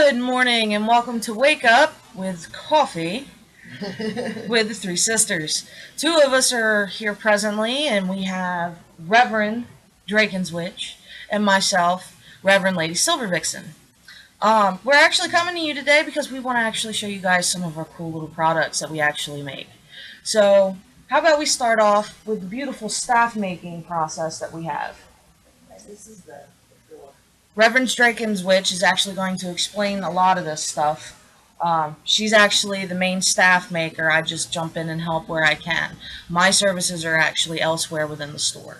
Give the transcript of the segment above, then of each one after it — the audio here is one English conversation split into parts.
Good morning and welcome to Wake Up with Coffee with the Three Sisters. Two of us are here presently, and we have Reverend Draken's Witch and myself, Reverend Lady Silver Vixen. We're actually coming to you today because we want to actually show you guys some of our cool little products that we actually make. So, how about we start off with the beautiful staff making process that we have? This is the door. Reverend Draken's Witch is actually going to explain a lot of this stuff. She's actually the main staff maker. I just jump in and help where I can. My services are actually elsewhere within the store.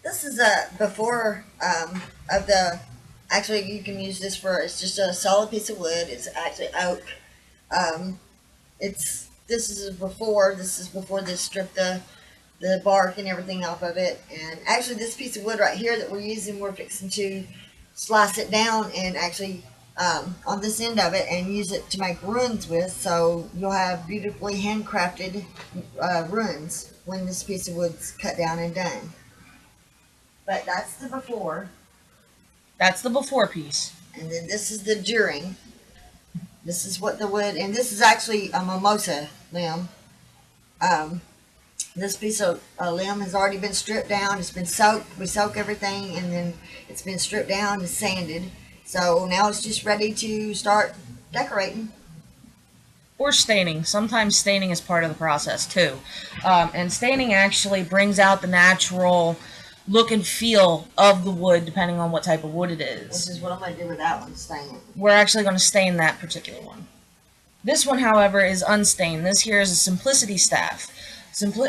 This is a before of the. Actually, you can use this for. It's just a solid piece of wood. It's actually oak. It's this is a before. This is before they strip the bark and everything off of it. And actually, this piece of wood right here that we're using, we're fixing to slice it down and actually on this end of it and use it to make runes with. So you'll have beautifully handcrafted runes when this piece of wood's cut down and done. But that's the before, That's the before piece. and then this is the during. This is what the wood, and this is actually a mimosa limb. Um, this piece of limb has already been stripped down. It's been soaked. We soak everything, and then it's been stripped down and sanded. So now it's just ready to start decorating. Or staining. Sometimes staining is part of the process too. And staining actually brings out the natural look and feel of the wood depending on what type of wood it Which is. is what I'm going to do with that one, stain it. We're actually going to stain that particular one. This one, however, is unstained. This here is a simplicity staff.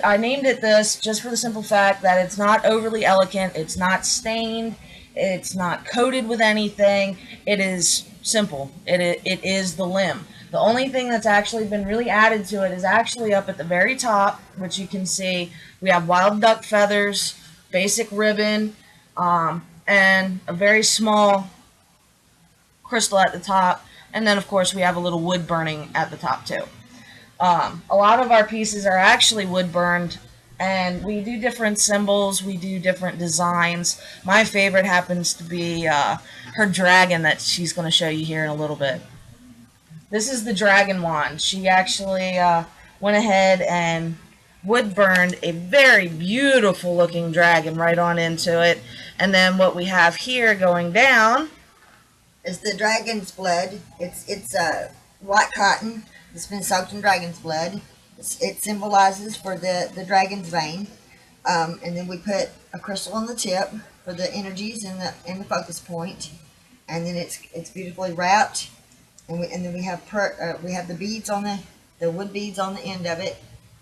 I named it this just for the simple fact that it's not overly elegant, it's not stained, it's not coated with anything. It is simple. It is the limb. The only thing that's actually been really added to it is actually up at the very top, which you can see. We have wild duck feathers, basic ribbon, and a very small crystal at the top. And then, of course, we have a little wood burning at the top, too. A lot of our pieces are actually wood burned, and we do different symbols, we do different designs. My favorite happens to be her dragon that she's going to show you here in a little bit. This is the dragon wand. She actually went ahead and wood burned a very beautiful looking dragon right on into it. And then what we have here going down It's the dragon's blood. It's white cotton. It's been soaked in dragon's blood. It symbolizes for the dragon's vein. And then we put a crystal on the tip for the energies and the focus point. And then it's beautifully wrapped. And then we have the beads on the wood beads on the end of it,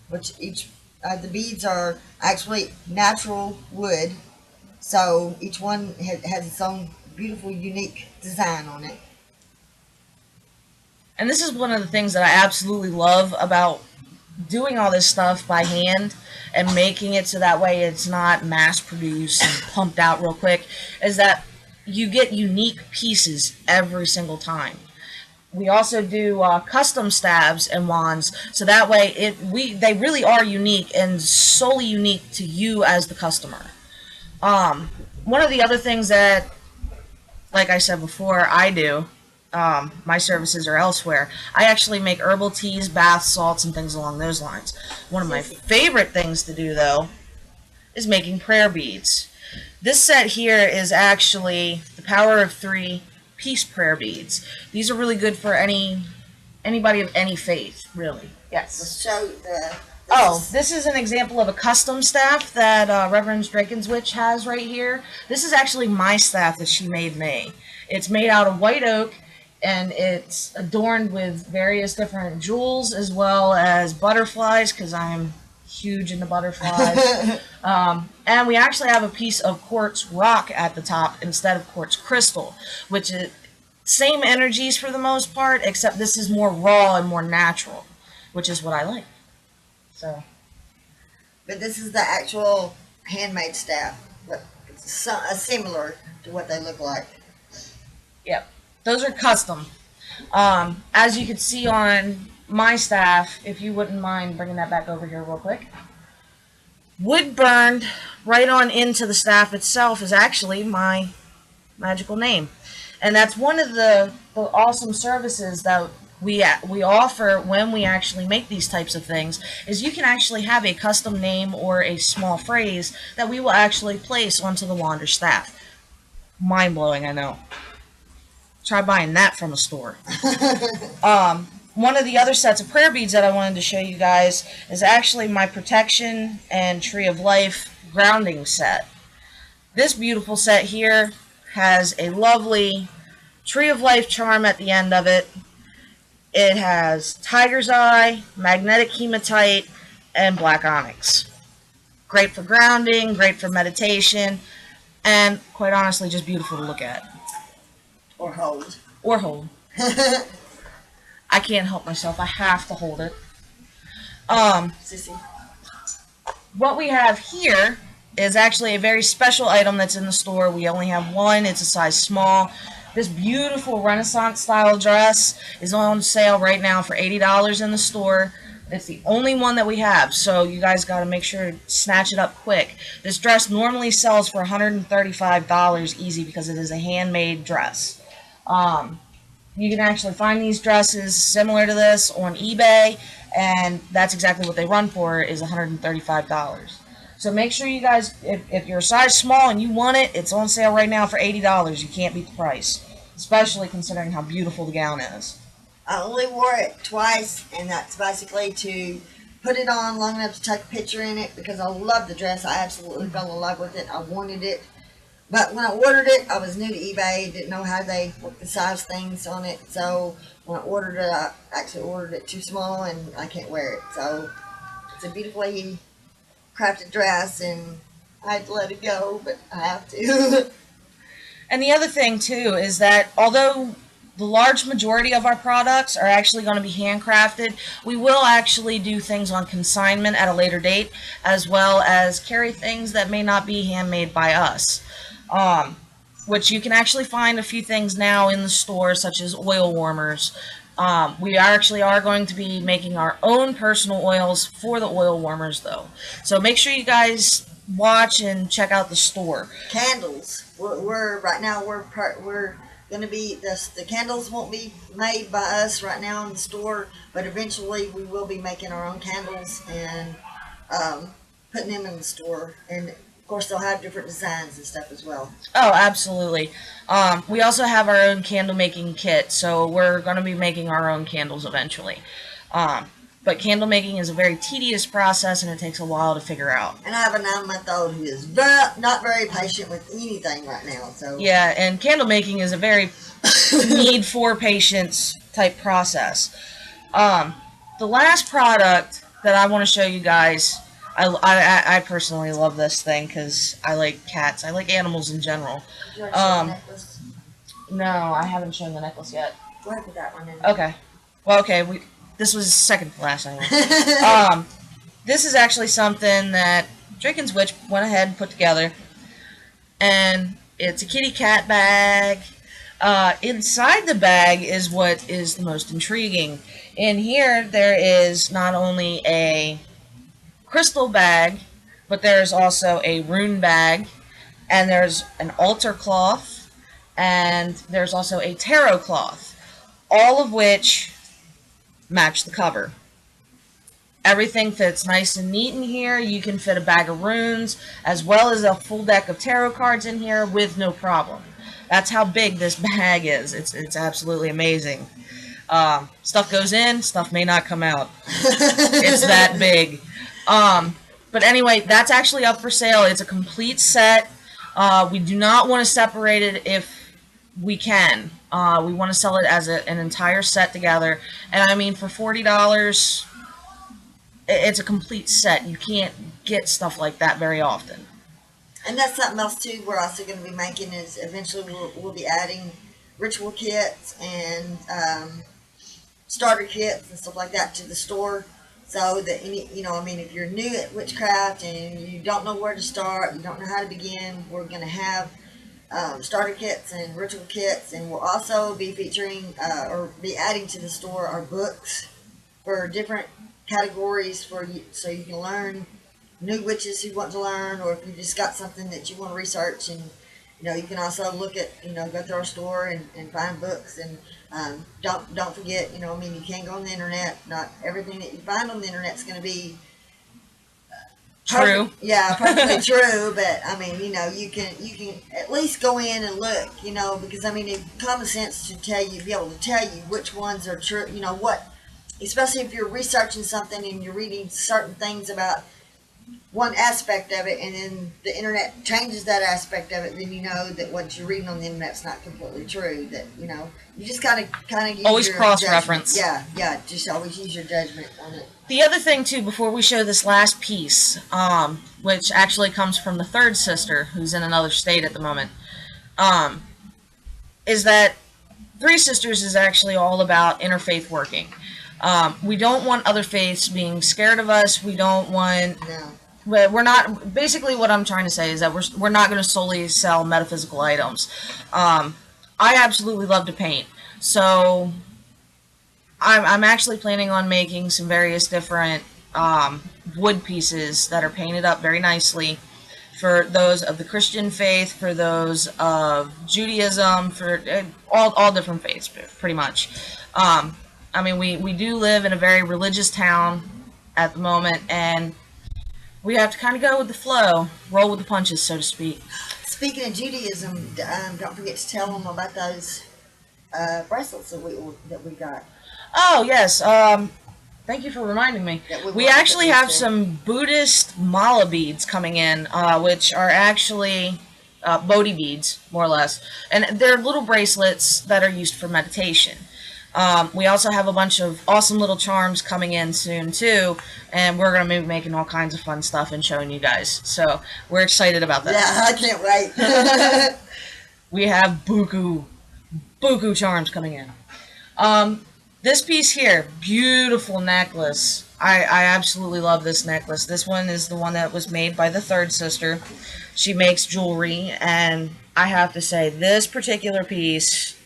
which the beads are actually natural wood. So each one has its own beautiful, unique design on it. And this is one of the things that I absolutely love about doing all this stuff by hand and making it so that way it's not mass produced and pumped out real quick, is that you get unique pieces every single time. We also do custom stabs and wands, so that way they really are unique and solely unique to you as the customer. One of the other things that, like I said before, I do. My services are elsewhere. I actually make herbal teas, bath salts, and things along those lines. One of my favorite things to do, though, is making prayer beads. This set here is actually the Power of Three peace prayer beads. These are really good for anybody of any faith, really. Yes. Let's show the. This is an example of a custom staff that Reverend Draken's Witch has right here. This is actually my staff that she made me. It's made out of white oak, and it's adorned with various different jewels as well as butterflies, because I'm huge into butterflies. And we actually have a piece of quartz rock at the top instead of quartz crystal, which is same energies for the most part, except this is more raw and more natural, which is what I like. So, But this is the actual handmade staff, but it's similar to what they look like. yep, those are custom. As you can see on my staff, if you wouldn't mind bringing that back over here real quick, wood burned right on into the staff itself is actually my magical name. And that's one of the awesome services that we offer when we actually make these types of things, is you can actually have a custom name or a small phrase that we will actually place onto the Wander staff. Mind blowing, I know. Try buying that from a store. One of the other sets of prayer beads that I wanted to show you guys is actually my protection and tree of life grounding set. This beautiful set here has a lovely tree of life charm at the end of it. It has tiger's eye, magnetic hematite, and black onyx. Great for grounding, great for meditation, and quite honestly, just beautiful to look at. Or hold. Or hold. I can't help myself. I have to hold it. Sissy. What we have here is actually a very special item that's in the store. We only have one. It's a size small. This beautiful Renaissance style dress is on sale right now for $80 in the store. It's the only one that we have, so you guys got to make sure to snatch it up quick. This dress normally sells for $135 easy because it is a handmade dress. You can actually find these dresses similar to this on eBay, and that's exactly what they run for, is $135. So make sure you guys, if you're a size small and you want it, it's on sale right now for $80. You can't beat the price, especially considering how beautiful the gown is. I only wore it twice, and that's basically to put it on long enough to take a picture in it, because I love the dress. I absolutely fell in love with it. I wanted it. But when I ordered it, I was new to eBay, didn't know how they work the size things on it. So when I ordered it, I actually ordered it too small, and I can't wear it. So it's a beautifully crafted dress, and I had to let it go, but I have to. And the other thing, too, is that although the large majority of our products are actually going to be handcrafted, we will actually do things on consignment at a later date, as well as carry things that may not be handmade by us. Which you can actually find a few things now in the store, such as oil warmers. We actually are going to be making our own personal oils for the oil warmers, though. So make sure you guys watch and check out the store. Candles. We're right now we're going to be the candles won't be made by us right now in the store, but eventually we will be making our own candles and putting them in the store. And of course they'll have different designs and stuff as well. Oh, absolutely. We also have our own candle making kit, so we're going to be making our own candles eventually. But candle making is a very tedious process, and it takes a while to figure out. And I have a 9-month-old who is not very patient with anything right now. So yeah, and candle making is a very need for patience type process. The last product that I want to show you guys, I personally love this thing because I like cats. I like animals in general. Do you want to show the necklace? No, I haven't shown the necklace yet. Go ahead with that one. Okay. Well, okay. This was second to last anyway. This is actually something that Draken's Witch went ahead and put together. And it's a kitty cat bag. Inside the bag is what is the most intriguing. In here, there is not only a crystal bag, but there's also a rune bag, and there's an altar cloth, and there's also a tarot cloth, all of which match the cover. Everything fits nice and neat in here. You can fit a bag of runes as well as a full deck of tarot cards in here with no problem. That's how big this bag is. It's absolutely amazing. Stuff goes in, stuff may not come out. It's that big. But anyway, that's actually up for sale. It's a complete set. We do not want to separate it if we can. We want to sell it as an entire set together. And I mean, for $40, it's a complete set. You can't get stuff like that very often. And that's something else too we're also going to be making, is eventually we'll be adding ritual kits and starter kits and stuff like that to the store, so that if you're new at witchcraft and you don't know where to start, you don't know how to begin, we're going to have starter kits and ritual kits, and we'll also be featuring or be adding to the store our books for different categories for you, so you can learn new witches who want to learn, or if you just got something that you want to research You can also look at, go through our store and find books, and don't forget, I mean, you can go on the internet. Not everything that you find on the internet is going to be True. yeah, perfectly true. But I mean, you can at least go in and look, because I mean, common sense should be able to tell you which ones are true. What, especially if you're researching something and you're reading certain things about one aspect of it, and then the internet changes that aspect of it, then you know that what you're reading on the internet's not completely true. That you just kind of use Always your cross-reference. judgment. Yeah, just always use your judgment on it. The other thing, too, before we show this last piece, which actually comes from the third sister, who's in another state at the moment, is that Three Sisters is actually all about interfaith working. We don't want other faiths being scared of us. We don't want... No. We're not... Basically, what I'm trying to say is that we're not going to solely sell metaphysical items. I absolutely love to paint. So... I'm actually planning on making some various different wood pieces that are painted up very nicely for those of the Christian faith, for those of Judaism, for all different faiths, pretty much. I mean, we do live in a very religious town at the moment, and we have to kind of go with the flow, roll with the punches, so to speak. Speaking of Judaism, don't forget to tell them about those bracelets that we got. Oh, yes. Thank you for reminding me. We actually have some Buddhist mala beads coming in, which are actually Bodhi beads, more or less. And they're little bracelets that are used for meditation. We also have a bunch of awesome little charms coming in soon, too. And we're going to be making all kinds of fun stuff and showing you guys. So we're excited about that. Yeah, I can't wait. We have buku charms coming in. This piece here, beautiful necklace. I absolutely love this necklace. This one is the one that was made by the third sister. She makes jewelry, and I have to say, this particular piece,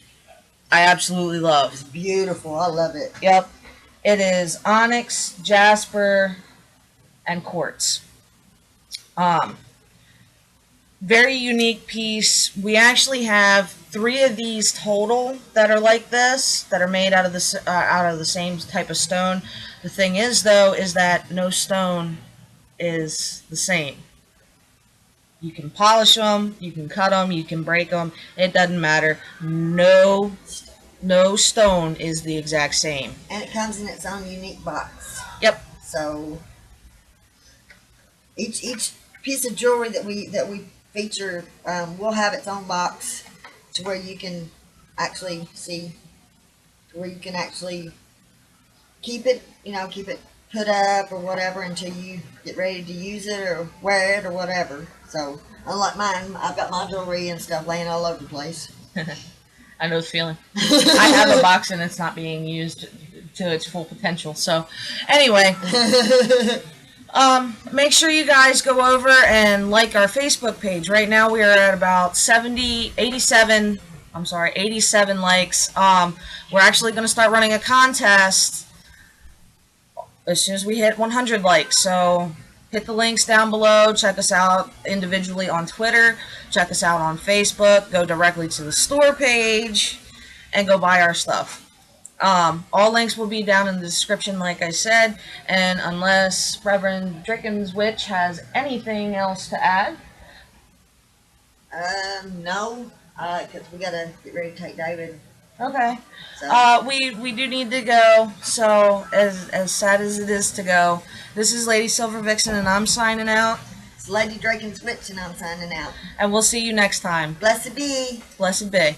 I absolutely love. It's beautiful. I love it. Yep. It is onyx, jasper, and quartz. Very unique piece. We actually have 3 of these total that are like this, that are made out of the same type of stone. The thing is, though, is that no stone is the same. You can polish them, you can cut them, you can break them. It doesn't matter. No stone is the exact same. And it comes in its own unique box. Yep. So each piece of jewelry that we feature will have its own box to where you can actually see, to where you can actually keep it put up or whatever until you get ready to use it or wear it or whatever. So unlike mine, I've got my jewelry and stuff laying all over the place. I know the feeling. I have a box and it's not being used to its full potential. So anyway, make sure you guys go over and like our Facebook page. Right now we are at about 87 likes. We're actually going to start running a contest as soon as we hit 100 likes. So hit the links down below. Check us out individually on Twitter. Check us out on Facebook. Go directly to the store page and go buy our stuff. All links will be down in the description, like I said, and unless Reverend Drickens Witch has anything else to add. No, because we gotta get ready to take David. Okay. So. We do need to go, so as sad as it is to go, this is Lady Silver Vixen, and I'm signing out. It's Lady Drickens Witch, and I'm signing out. And we'll see you next time. Blessed be. Blessed be.